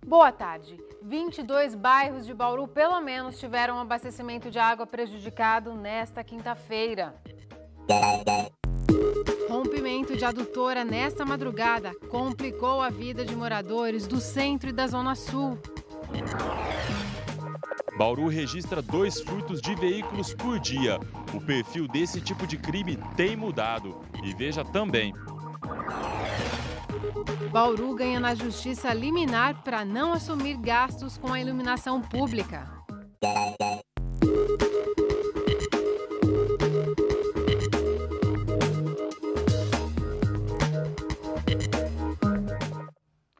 Boa tarde. 22 bairros de Bauru, pelo menos, tiveram abastecimento de água prejudicado nesta quinta-feira. Rompimento de adutora nesta madrugada complicou a vida de moradores do centro e da Zona Sul. Bauru registra 2 furtos de veículos por dia. O perfil desse tipo de crime tem mudado. E veja também. Bauru ganha na justiça liminar para não assumir gastos com a iluminação pública.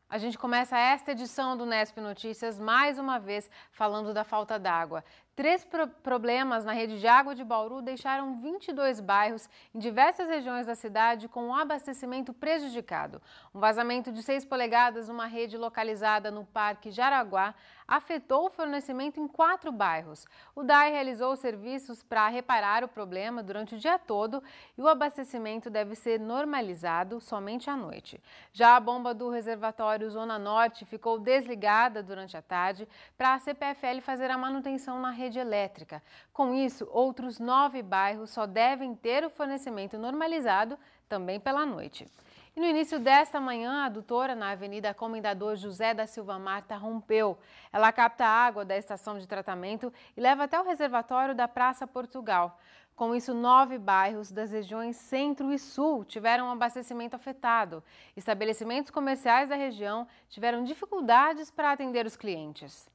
A gente começa esta edição do Nesp Notícias mais uma vez falando da falta d'água. 3 problemas na rede de água de Bauru deixaram 22 bairros em diversas regiões da cidade com o abastecimento prejudicado. Um vazamento de 6 polegadas numa rede localizada no Parque Jaraguá afetou o fornecimento em 4 bairros. O DAI realizou serviços para reparar o problema durante o dia todo e o abastecimento deve ser normalizado somente à noite. Já a bomba do reservatório Zona Norte ficou desligada durante a tarde para a CPFL fazer a manutenção na rede elétrica. Com isso, outros 9 bairros só devem ter o fornecimento normalizado também pela noite. E no início desta manhã, a adutora na Avenida Comendador José da Silva Marta rompeu. Ela capta a água da estação de tratamento e leva até o reservatório da Praça Portugal. Com isso, 9 bairros das regiões Centro e Sul tiveram um abastecimento afetado. Estabelecimentos comerciais da região tiveram dificuldades para atender os clientes.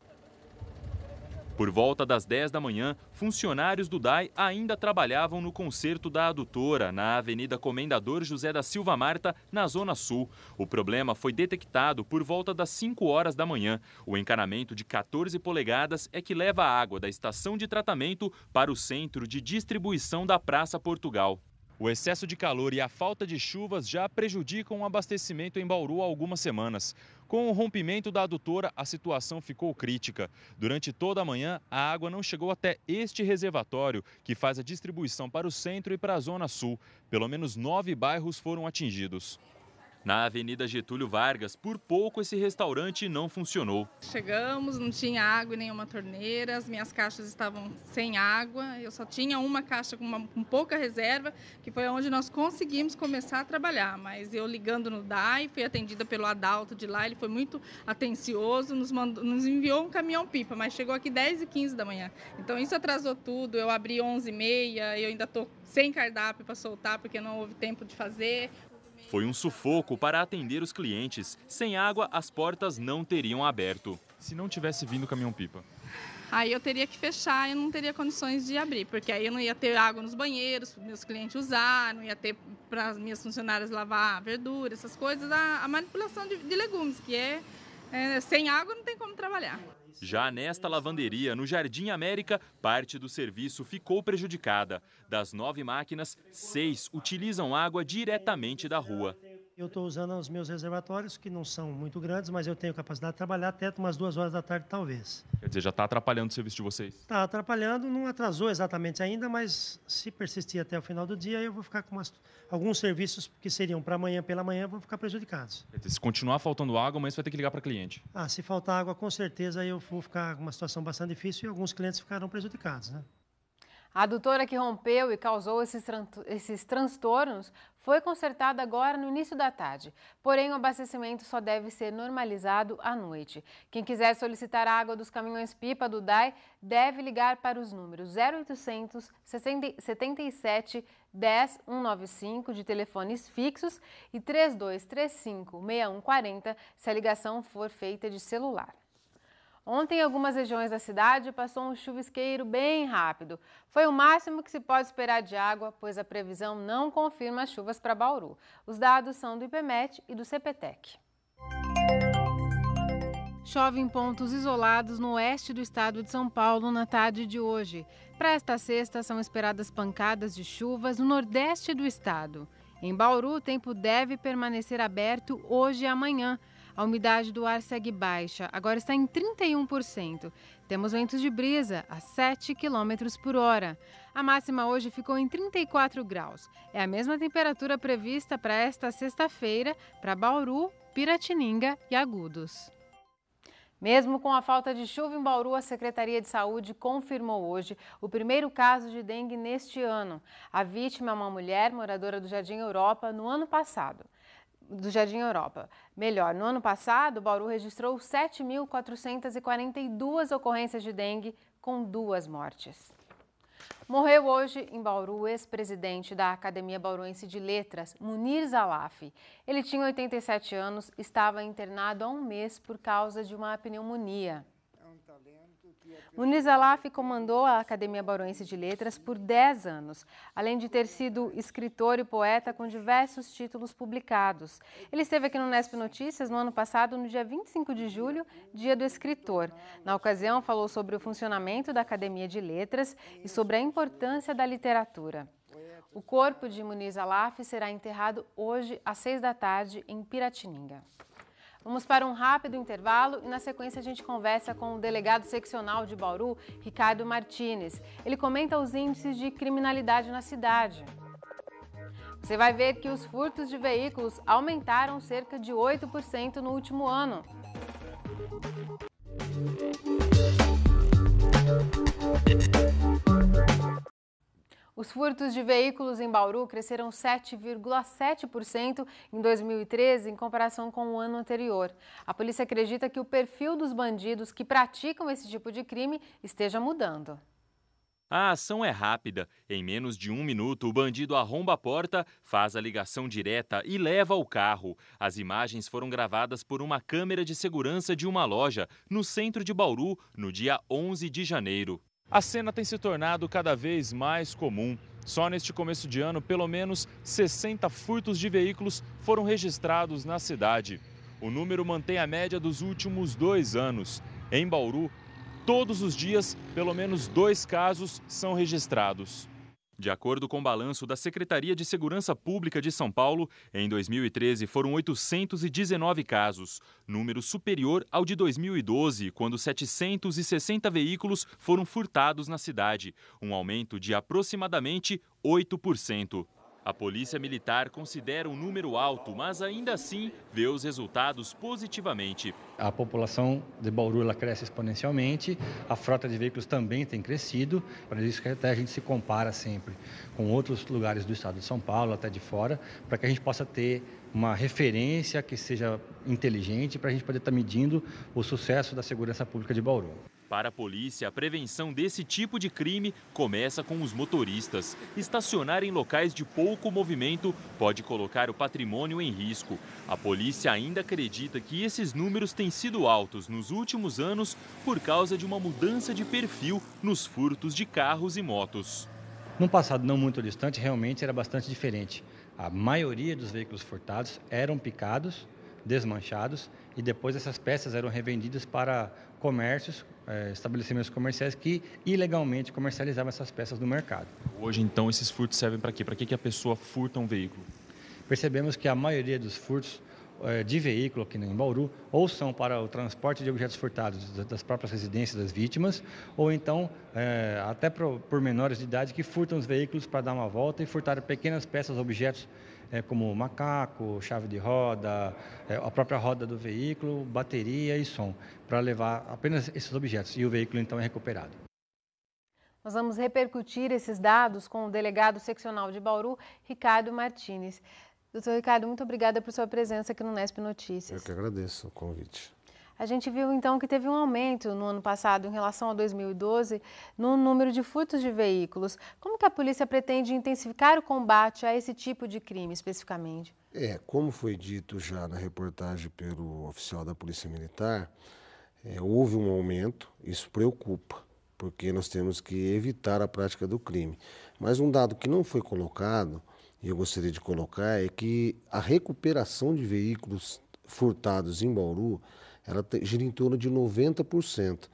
Por volta das 10 da manhã, funcionários do DAI ainda trabalhavam no conserto da adutora, na Avenida Comendador José da Silva Marta, na Zona Sul. O problema foi detectado por volta das 5 horas da manhã. O encanamento de 14 polegadas é que leva a água da estação de tratamento para o centro de distribuição da Praça Portugal. O excesso de calor e a falta de chuvas já prejudicam o abastecimento em Bauru há algumas semanas. Com o rompimento da adutora, a situação ficou crítica. Durante toda a manhã, a água não chegou até este reservatório, que faz a distribuição para o centro e para a Zona Sul. Pelo menos 9 bairros foram atingidos. Na Avenida Getúlio Vargas, por pouco esse restaurante não funcionou. Chegamos, não tinha água em nenhuma torneira, as minhas caixas estavam sem água, eu só tinha uma caixa com pouca reserva, que foi onde nós conseguimos começar a trabalhar. Mas eu ligando no DAI, fui atendida pelo Adalto de lá, ele foi muito atencioso, nos enviou um caminhão-pipa, mas chegou aqui 10h15 da manhã. Então isso atrasou tudo, eu abri 11h30, eu ainda estou sem cardápio para soltar, porque não houve tempo de fazer. Foi um sufoco para atender os clientes. Sem água, as portas não teriam aberto. Se não tivesse vindo o caminhão-pipa? Aí eu teria que fechar e não teria condições de abrir, porque aí eu não ia ter água nos banheiros para os meus clientes usar, não ia ter para as minhas funcionárias lavar verdura, essas coisas, a manipulação de legumes, que sem água não tem como trabalhar. Já nesta lavanderia, no Jardim América, parte do serviço ficou prejudicada. Das 9 máquinas, 6 utilizam água diretamente da rua. Eu estou usando os meus reservatórios, que não são muito grandes, mas eu tenho capacidade de trabalhar até umas 2 horas da tarde, talvez. Quer dizer, já está atrapalhando o serviço de vocês? Está atrapalhando, não atrasou exatamente ainda, mas se persistir até o final do dia, eu vou ficar com alguns serviços que seriam para amanhã, pela manhã, vão ficar prejudicados. Quer dizer, se continuar faltando água, amanhã você vai ter que ligar para cliente? Se faltar água, com certeza eu vou ficar com uma situação bastante difícil e alguns clientes ficarão prejudicados, né? A adutora que rompeu e causou esses transtornos foi consertada agora no início da tarde. Porém, o abastecimento só deve ser normalizado à noite. Quem quiser solicitar a água dos caminhões-pipa do DAI deve ligar para os números 0800 77 10 195 de telefones fixos e 3235 6140 se a ligação for feita de celular. Ontem, em algumas regiões da cidade, passou um chuvisqueiro bem rápido. Foi o máximo que se pode esperar de água, pois a previsão não confirma as chuvas para Bauru. Os dados são do IPMET e do CPTEC. Chove em pontos isolados no oeste do estado de São Paulo na tarde de hoje. Para esta sexta, são esperadas pancadas de chuvas no nordeste do estado. Em Bauru, o tempo deve permanecer aberto hoje e amanhã. A umidade do ar segue baixa, agora está em 31%. Temos ventos de brisa a 7 km por hora. A máxima hoje ficou em 34 graus. É a mesma temperatura prevista para esta sexta-feira para Bauru, Piratininga e Agudos. Mesmo com a falta de chuva em Bauru, a Secretaria de Saúde confirmou hoje o primeiro caso de dengue neste ano. A vítima é uma mulher moradora do Jardim Europa no ano passado. No ano passado, Bauru registrou 7.442 ocorrências de dengue, com 2 mortes. Morreu hoje em Bauru o ex-presidente da Academia Bauruense de Letras, Munir Zalaf. Ele tinha 87 anos, estava internado há um mês por causa de uma pneumonia. Munir Zalaf comandou a Academia Bauruense de Letras por 10 anos, além de ter sido escritor e poeta com diversos títulos publicados. Ele esteve aqui no Nesp Notícias no ano passado, no dia 25 de julho, dia do escritor. Na ocasião, falou sobre o funcionamento da Academia de Letras e sobre a importância da literatura. O corpo de Munir Zalaf será enterrado hoje às 6 da tarde em Piratininga. Vamos para um rápido intervalo e na sequência a gente conversa com o delegado seccional de Bauru, Ricardo Martínez. Ele comenta os índices de criminalidade na cidade. Você vai ver que os furtos de veículos aumentaram cerca de 8% no último ano. Os furtos de veículos em Bauru cresceram 7,7% em 2013 em comparação com o ano anterior. A polícia acredita que o perfil dos bandidos que praticam esse tipo de crime esteja mudando. A ação é rápida. Em menos de 1 minuto, o bandido arromba a porta, faz a ligação direta e leva o carro. As imagens foram gravadas por uma câmera de segurança de uma loja no centro de Bauru, no dia 11 de janeiro. A cena tem se tornado cada vez mais comum. Só neste começo de ano, pelo menos 60 furtos de veículos foram registrados na cidade. O número mantém a média dos últimos 2 anos. Em Bauru, todos os dias, pelo menos 2 casos são registrados. De acordo com o balanço da Secretaria de Segurança Pública de São Paulo, em 2013 foram 819 casos, número superior ao de 2012, quando 760 veículos foram furtados na cidade, um aumento de aproximadamente 8%. A Polícia Militar considera um número alto, mas ainda assim vê os resultados positivamente. A população de Bauru ela cresce exponencialmente, a frota de veículos também tem crescido, para isso que até a gente se compara sempre com outros lugares do estado de São Paulo, até de fora, para que a gente possa ter uma referência que seja inteligente, para a gente poder estar medindo o sucesso da segurança pública de Bauru. Para a polícia, a prevenção desse tipo de crime começa com os motoristas. Estacionar em locais de pouco movimento pode colocar o patrimônio em risco. A polícia ainda acredita que esses números têm sido altos nos últimos anos por causa de uma mudança de perfil nos furtos de carros e motos. No passado não muito distante, realmente era bastante diferente. A maioria dos veículos furtados eram picados, desmanchados e depois essas peças eram revendidas para comércios, estabelecimentos comerciais que ilegalmente comercializavam essas peças no mercado. Hoje, então, esses furtos servem para quê? Para que a pessoa furta um veículo? Percebemos que a maioria dos furtos de veículo aqui em Bauru ou são para o transporte de objetos furtados das próprias residências das vítimas ou então até por menores de idade que furtam os veículos para dar uma volta e furtar pequenas peças, objetos como macaco, chave de roda, a própria roda do veículo, bateria e som, para levar apenas esses objetos e o veículo então é recuperado. Nós vamos repercutir esses dados com o delegado seccional de Bauru, Ricardo Martínez. Doutor Ricardo, muito obrigada por sua presença aqui no Nesp Notícias. Eu que agradeço o convite. A gente viu então que teve um aumento no ano passado em relação a 2012 no número de furtos de veículos. Como que a polícia pretende intensificar o combate a esse tipo de crime especificamente? Como foi dito já na reportagem pelo oficial da Polícia Militar, houve um aumento, isso preocupa, porque nós temos que evitar a prática do crime. Mas um dado que não foi colocado, e eu gostaria de colocar, é que a recuperação de veículos furtados em Bauru, ela gira em torno de 90%.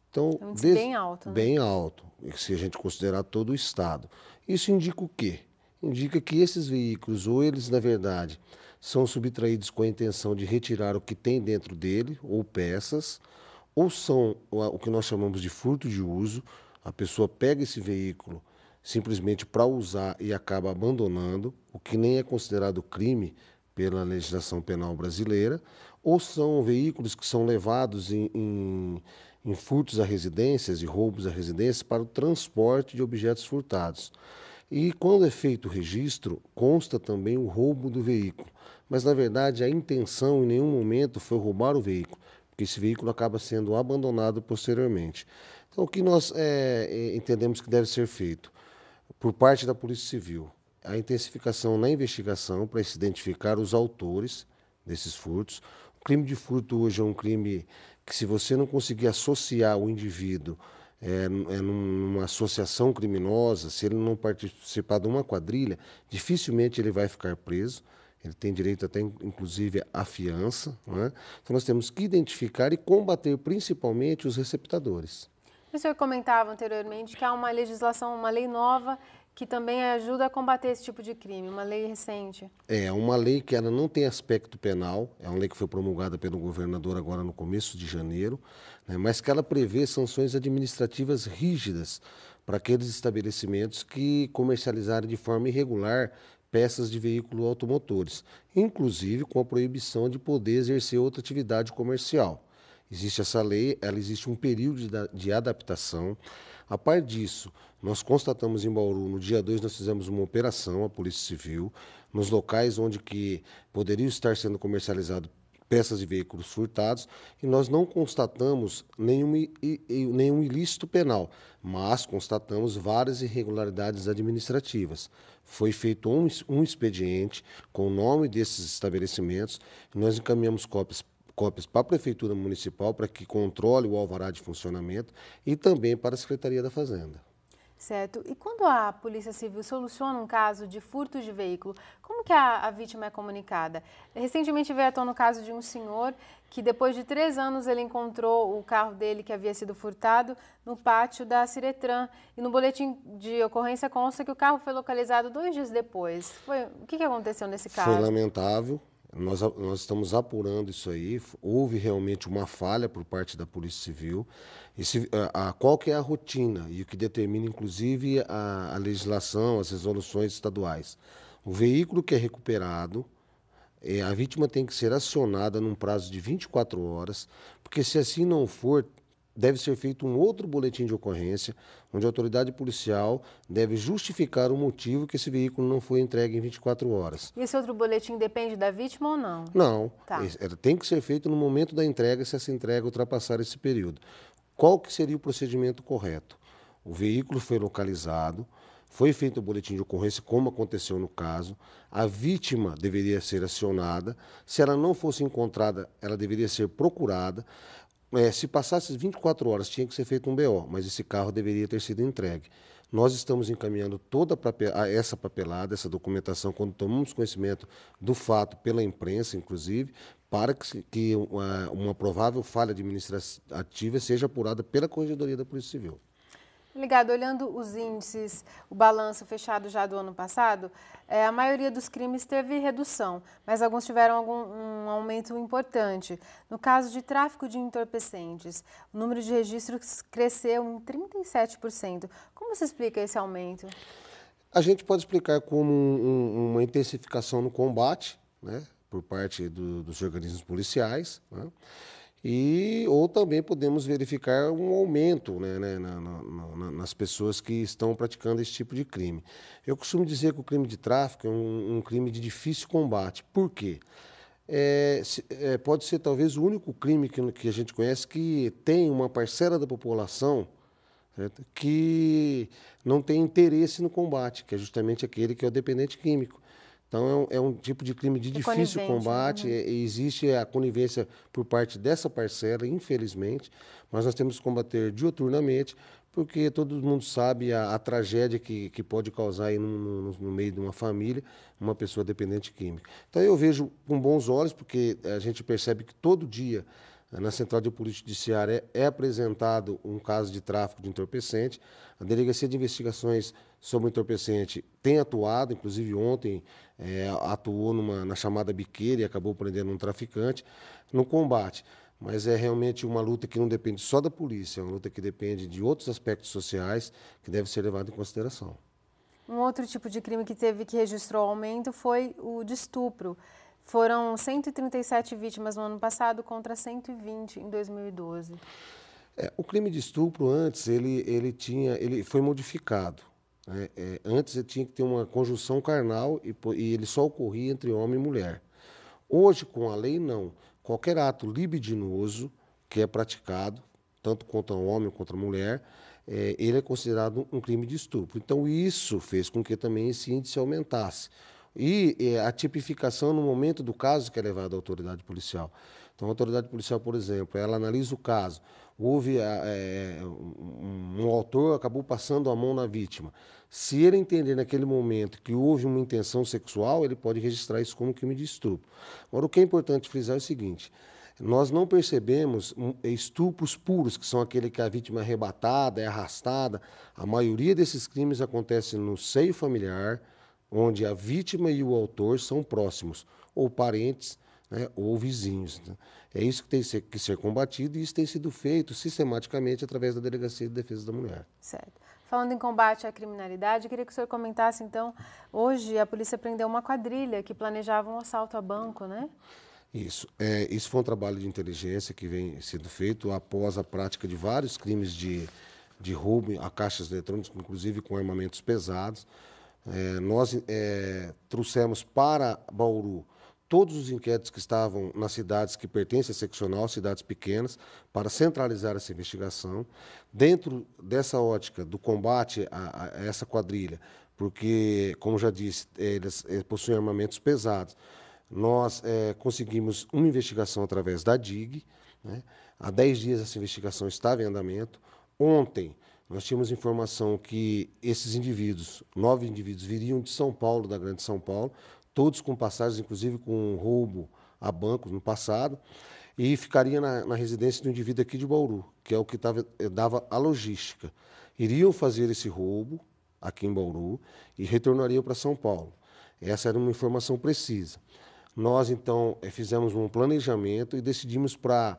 Então, bem alto, né? Bem alto, se a gente considerar todo o estado. Isso indica o quê? Indica que esses veículos, ou eles, na verdade, são subtraídos com a intenção de retirar o que tem dentro dele, ou peças, ou são o que nós chamamos de furto de uso. A pessoa pega esse veículo simplesmente para usar e acaba abandonando, o que nem é considerado crime pela legislação penal brasileira, ou são veículos que são levados em furtos a residências e roubos a residências para o transporte de objetos furtados. E quando é feito o registro, consta também o roubo do veículo. Mas, na verdade, a intenção em nenhum momento foi roubar o veículo, porque esse veículo acaba sendo abandonado posteriormente. Então, o que nós entendemos que deve ser feito por parte da Polícia Civil? A intensificação na investigação para se identificar os autores desses furtos. O crime de furto hoje é um crime que, se você não conseguir associar o indivíduo numa associação criminosa, se ele não participar de uma quadrilha, dificilmente ele vai ficar preso. Ele tem direito até, inclusive, à fiança, né? Então, nós temos que identificar e combater principalmente os receptadores. O senhor comentava anteriormente que há uma legislação, uma lei nova que também ajuda a combater esse tipo de crime, uma lei recente. É uma lei que ela não tem aspecto penal, é uma lei que foi promulgada pelo governador agora no começo de janeiro, né, mas que ela prevê sanções administrativas rígidas para aqueles estabelecimentos que comercializarem de forma irregular peças de veículos automotores, inclusive com a proibição de poder exercer outra atividade comercial. Existe essa lei, ela existe um período de adaptação. A par disso, nós constatamos em Bauru, no dia 2, nós fizemos uma operação, a Polícia Civil, nos locais onde que poderiam estar sendo comercializadas peças de veículos furtados, e nós não constatamos nenhum ilícito penal, mas constatamos várias irregularidades administrativas. Foi feito um expediente com o nome desses estabelecimentos, e nós encaminhamos cópias para a Prefeitura Municipal para que controle o alvará de funcionamento e também para a Secretaria da Fazenda. Certo. E quando a Polícia Civil soluciona um caso de furto de veículo, como que a vítima é comunicada? Recentemente veio à tona o caso de um senhor que, depois de 3 anos, ele encontrou o carro dele que havia sido furtado no pátio da Ciretran. E no boletim de ocorrência consta que o carro foi localizado 2 dias depois. O que aconteceu nesse caso? Foi lamentável. Nós estamos apurando isso aí. Houve realmente uma falha por parte da Polícia Civil. Qual que é a rotina e o que determina, inclusive, a legislação, as resoluções estaduais? O veículo que é recuperado, a vítima tem que ser acionada num prazo de 24 horas, porque se assim não for, deve ser feito um outro boletim de ocorrência, onde a autoridade policial deve justificar o motivo que esse veículo não foi entregue em 24 horas. E esse outro boletim depende da vítima ou não? Não, tá. Tem que ser feito no momento da entrega, se essa entrega ultrapassar esse período. Qual que seria o procedimento correto? O veículo foi localizado, foi feito o boletim de ocorrência, como aconteceu no caso, a vítima deveria ser acionada, se ela não fosse encontrada, ela deveria ser procurada. Se passasse 24 horas, tinha que ser feito um BO, mas esse carro deveria ter sido entregue. Nós estamos encaminhando toda essa papelada, essa documentação, quando tomamos conhecimento do fato pela imprensa, inclusive, para que uma provável falha administrativa seja apurada pela Corregedoria da Polícia Civil. Ligado, olhando os índices, o balanço fechado já do ano passado, a maioria dos crimes teve redução, mas alguns tiveram um aumento importante. No caso de tráfico de entorpecentes, o número de registros cresceu em 37%. Como se explica esse aumento? A gente pode explicar como uma intensificação no combate, né, por parte dos organismos policiais, né? Ou também podemos verificar um aumento, né, nas pessoas que estão praticando esse tipo de crime. Eu costumo dizer que o crime de tráfico é um crime de difícil combate. Por quê? Pode ser talvez o único crime que a gente conhece que tem uma parcela da população, certo, que não tem interesse no combate, que é justamente aquele que é o dependente químico. Então, é um tipo de crime de difícil combate, né? Existe a conivência por parte dessa parcela, infelizmente, mas nós temos que combater diuturnamente, porque todo mundo sabe a tragédia que pode causar aí no meio de uma família uma pessoa dependente química. Então, eu vejo com bons olhos, porque a gente percebe que todo dia, na Central de Polícia Judiciária, é apresentado um caso de tráfico de entorpecente. A Delegacia de Investigações sobre Entorpecente tem atuado, inclusive ontem atuou na chamada biqueira e acabou prendendo um traficante no combate. Mas é realmente uma luta que não depende só da polícia, é uma luta que depende de outros aspectos sociais que deve ser levado em consideração. Um outro tipo de crime que registrou aumento foi o de estupro. Foram 137 vítimas no ano passado contra 120 em 2012. O crime de estupro antes, ele foi modificado. Né? Antes ele tinha que ter uma conjunção carnal e ele só ocorria entre homem e mulher. Hoje, com a lei, não. Qualquer ato libidinoso que é praticado, tanto contra um homem quanto contra a mulher, ele é considerado um crime de estupro. Então, isso fez com que também esse índice aumentasse. E a tipificação no momento do caso que é levado à autoridade policial. Então, a autoridade policial, por exemplo, ela analisa o caso. Houve um autor acabou passando a mão na vítima. Se ele entender naquele momento que houve uma intenção sexual, ele pode registrar isso como crime de estupro. Agora, o que é importante frisar é o seguinte: nós não percebemos estupros puros, que são aquele que a vítima é arrebatada, é arrastada. A maioria desses crimes acontece no seio familiar, onde a vítima e o autor são próximos, ou parentes, né, ou vizinhos. Né? É isso que tem que ser combatido, e isso tem sido feito sistematicamente através da Delegacia de Defesa da Mulher. Certo. Falando em combate à criminalidade, eu queria que o senhor comentasse, então, hoje a polícia prendeu uma quadrilha que planejava um assalto a banco, né? Isso. Isso foi um trabalho de inteligência que vem sendo feito após a prática de vários crimes de roubo a caixas eletrônicas, inclusive com armamentos pesados. Nós trouxemos para Bauru todos os inquéritos que estavam nas cidades que pertencem à seccional, cidades pequenas, para centralizar essa investigação. Dentro dessa ótica do combate a essa quadrilha, porque, como já disse, eles possuem armamentos pesados, nós conseguimos uma investigação através da DIG. Né? Há 10 dias essa investigação estava em andamento. Ontem, nós tínhamos informação que esses indivíduos, 9 indivíduos, viriam de São Paulo, da Grande São Paulo, todos com passagens, inclusive com roubo a bancos no passado, e ficaria na residência do indivíduo aqui de Bauru, que é o que dava a logística. Iriam fazer esse roubo aqui em Bauru e retornariam para São Paulo. Essa era uma informação precisa. Nós, então, fizemos um planejamento e decidimos para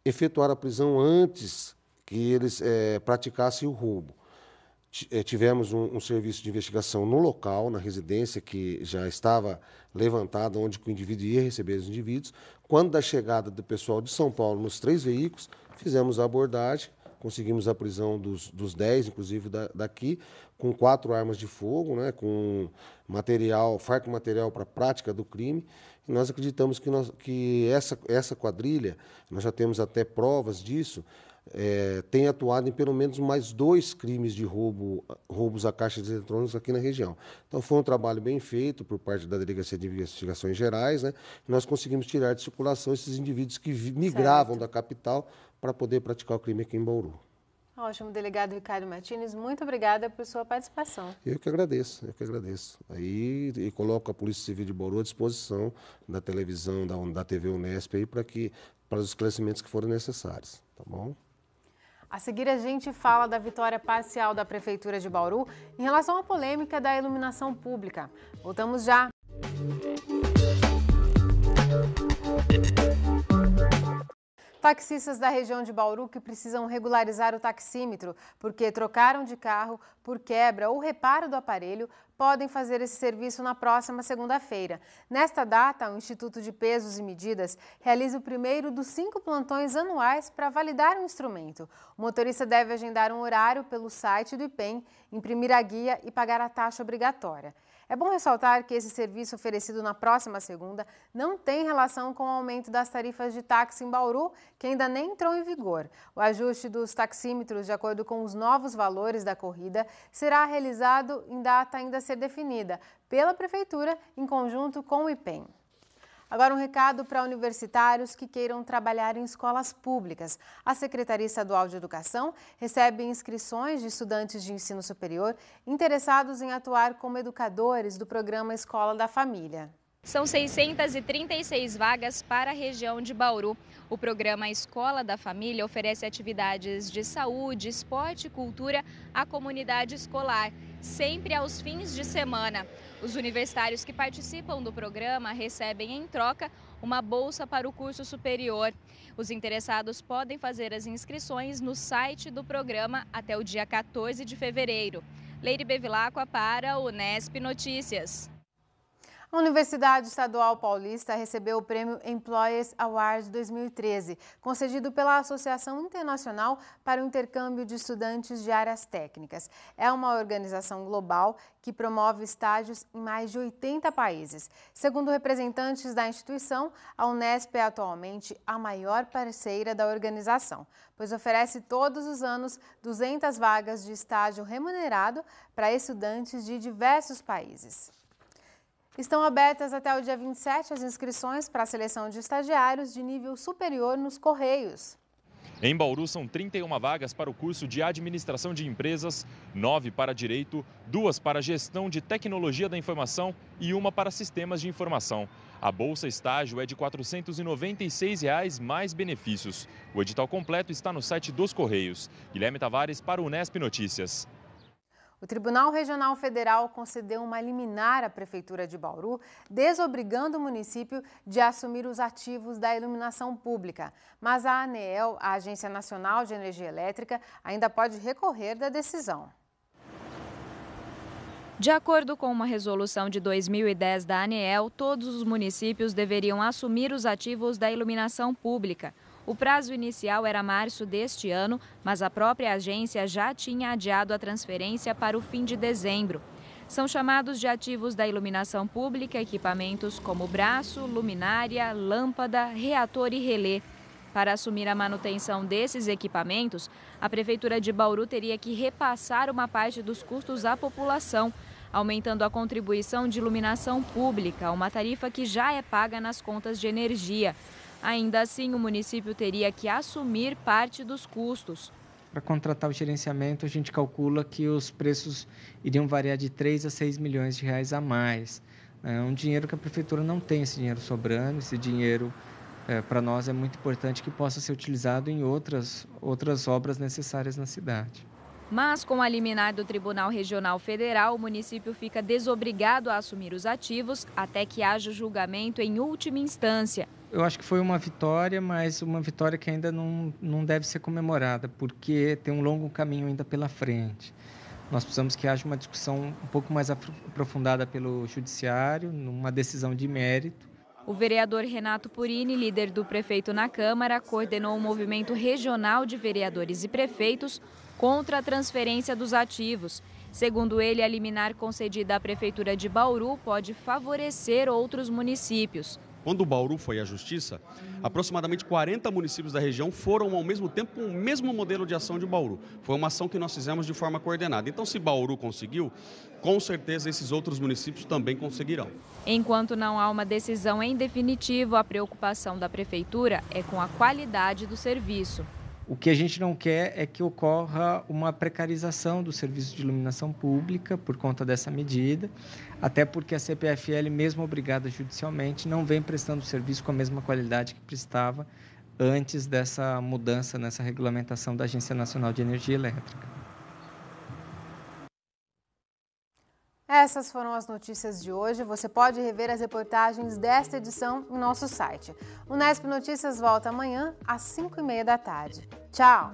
efetuar a prisão antes que eles praticassem o roubo. Tivemos um serviço de investigação no local, na residência que já estava levantada, onde o indivíduo ia receber os indivíduos. Quando da chegada do pessoal de São Paulo nos 3 veículos, fizemos a abordagem, conseguimos a prisão dos 10, inclusive daqui, com 4 armas de fogo, né, com farto material para a prática do crime. E nós acreditamos que essa quadrilha, nós já temos até provas disso, tem atuado em pelo menos mais 2 crimes de roubos a caixas eletrônicas aqui na região. Então, foi um trabalho bem feito por parte da Delegacia de Investigações Gerais, né? E nós conseguimos tirar de circulação esses indivíduos que migravam da capital para poder praticar o crime aqui em Bauru. Ótimo, delegado Ricardo Martins, muito obrigada por sua participação. Eu que agradeço. E coloco a Polícia Civil de Bauru à disposição da televisão, da TV Unesp, para os esclarecimentos que forem necessários, tá bom? A seguir, a gente fala da vitória parcial da Prefeitura de Bauru em relação à polêmica da iluminação pública. Voltamos já. Taxistas da região de Bauru que precisam regularizar o taxímetro porque trocaram de carro por quebra ou reparo do aparelho podem fazer esse serviço na próxima segunda-feira. Nesta data, o Instituto de Pesos e Medidas realiza o primeiro dos 5 plantões anuais para validar o instrumento. O motorista deve agendar um horário pelo site do IPEM, imprimir a guia e pagar a taxa obrigatória. É bom ressaltar que esse serviço oferecido na próxima segunda não tem relação com o aumento das tarifas de táxi em Bauru, que ainda nem entrou em vigor. O ajuste dos taxímetros, de acordo com os novos valores da corrida, será realizado em data ainda a ser definida pela Prefeitura, em conjunto com o IPEM. Agora um recado para universitários que queiram trabalhar em escolas públicas. A Secretaria Estadual de Educação recebe inscrições de estudantes de ensino superior interessados em atuar como educadores do programa Escola da Família. São 636 vagas para a região de Bauru. O programa Escola da Família oferece atividades de saúde, esporte e cultura à comunidade escolar, sempre aos fins de semana. Os universitários que participam do programa recebem em troca uma bolsa para o curso superior. Os interessados podem fazer as inscrições no site do programa até o dia 14 de fevereiro. Leire Bevilacqua para Unesp Notícias. A Universidade Estadual Paulista recebeu o Prêmio Employers Award 2013, concedido pela Associação Internacional para o Intercâmbio de Estudantes de Áreas Técnicas. É uma organização global que promove estágios em mais de 80 países. Segundo representantes da instituição, a Unesp é atualmente a maior parceira da organização, pois oferece todos os anos 200 vagas de estágio remunerado para estudantes de diversos países. Estão abertas até o dia 27 as inscrições para a seleção de estagiários de nível superior nos Correios. Em Bauru, são 31 vagas para o curso de Administração de Empresas, 9 para Direito, 2 para Gestão de Tecnologia da Informação e 1 para Sistemas de Informação. A bolsa estágio é de R$ 496 mais benefícios. O edital completo está no site dos Correios. Guilherme Tavares para o Unesp Notícias. O Tribunal Regional Federal concedeu uma liminar à Prefeitura de Bauru, desobrigando o município de assumir os ativos da iluminação pública. Mas a ANEEL, a Agência Nacional de Energia Elétrica, ainda pode recorrer da decisão. De acordo com uma resolução de 2010 da ANEEL, todos os municípios deveriam assumir os ativos da iluminação pública. O prazo inicial era março deste ano, mas a própria agência já tinha adiado a transferência para o fim de dezembro. São chamados de ativos da iluminação pública equipamentos como braço, luminária, lâmpada, reator e relé. Para assumir a manutenção desses equipamentos, a Prefeitura de Bauru teria que repassar uma parte dos custos à população, aumentando a contribuição de iluminação pública, uma tarifa que já é paga nas contas de energia. Ainda assim, o município teria que assumir parte dos custos. Para contratar o gerenciamento, a gente calcula que os preços iriam variar de 3 a 6 milhões de reais a mais. É um dinheiro que a Prefeitura não tem, esse dinheiro sobrando. Esse dinheiro, para nós, é muito importante que possa ser utilizado em outras obras necessárias na cidade. Mas, com a liminar do Tribunal Regional Federal, o município fica desobrigado a assumir os ativos até que haja julgamento em última instância. Eu acho que foi uma vitória, mas uma vitória que ainda não deve ser comemorada, porque tem um longo caminho ainda pela frente. Nós precisamos que haja uma discussão um pouco mais aprofundada pelo Judiciário, numa decisão de mérito. O vereador Renato Purini, líder do prefeito na Câmara, coordenou um movimento regional de vereadores e prefeitos contra a transferência dos ativos. Segundo ele, a liminar concedida à Prefeitura de Bauru pode favorecer outros municípios. Quando o Bauru foi à Justiça, aproximadamente 40 municípios da região foram ao mesmo tempo com o mesmo modelo de ação de Bauru. Foi uma ação que nós fizemos de forma coordenada. Então, se Bauru conseguiu, com certeza esses outros municípios também conseguirão. Enquanto não há uma decisão em definitivo, a preocupação da Prefeitura é com a qualidade do serviço. O que a gente não quer é que ocorra uma precarização do serviço de iluminação pública por conta dessa medida, até porque a CPFL, mesmo obrigada judicialmente, não vem prestando serviço com a mesma qualidade que prestava antes dessa mudança nessa regulamentação da Agência Nacional de Energia Elétrica. Essas foram as notícias de hoje. Você pode rever as reportagens desta edição em nosso site. O Unesp Notícias volta amanhã às 5h30 da tarde. Tchau!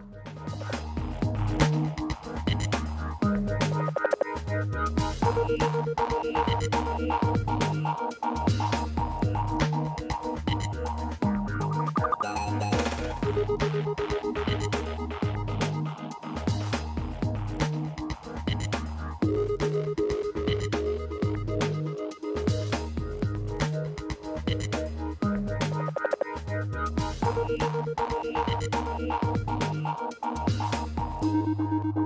Thank you.